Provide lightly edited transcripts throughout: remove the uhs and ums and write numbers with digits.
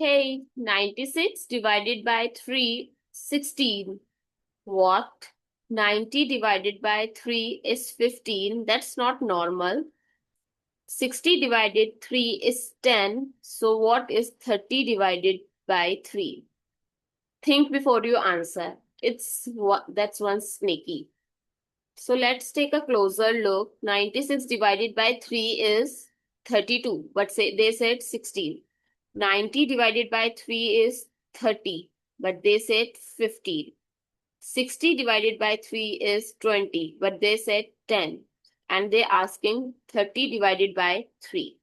Hey, 96 divided by 3, 16. What? 90 divided by 3 is 15. That's not normal. 60 divided 3 is 10. So what is 30 divided by 3? Think before you answer. That's one sneaky. So let's take a closer look. 96 divided by 3 is 32, but they said 16. 90 divided by 3 is 30, but they said 15. 60 divided by 3 is 20, but they said 10. And they're asking 30 divided by 3.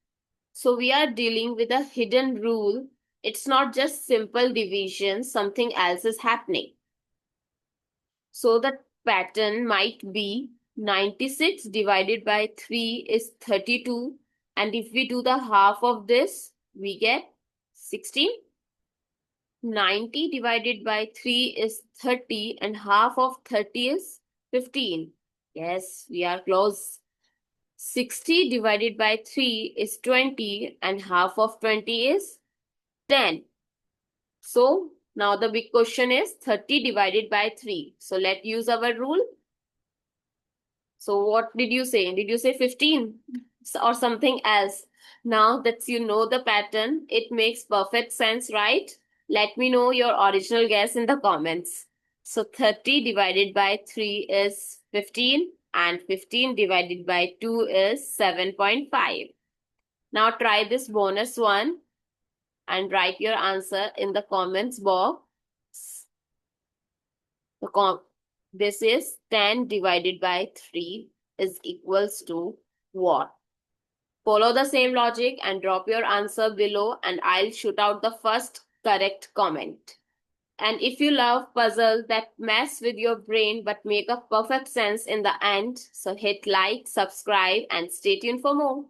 So we are dealing with a hidden rule. It's not just simple division, something else is happening. So the pattern might be 96 divided by 3 is 32. And if we do the half of this, we get 16. 90 divided by 3 is 30 and half of 30 is 15. Yes, we are close. 60 divided by 3 is 20 and half of 20 is 10. So now the big question is 30 divided by 3. So let's use our rule. So what did you say? Did you say 15 or something else? Now that you know the pattern, it makes perfect sense, right? Let me know your original guess in the comments. So 30 divided by 3 is 15 and 15 divided by 2 is 7.5. Now try this bonus one and write your answer in the comments box. This is 10 divided by 3 is equals to what? Follow the same logic and drop your answer below and I'll shoot out the first correct comment. And if you love puzzles that mess with your brain but make a perfect sense in the end, so hit like, subscribe and stay tuned for more.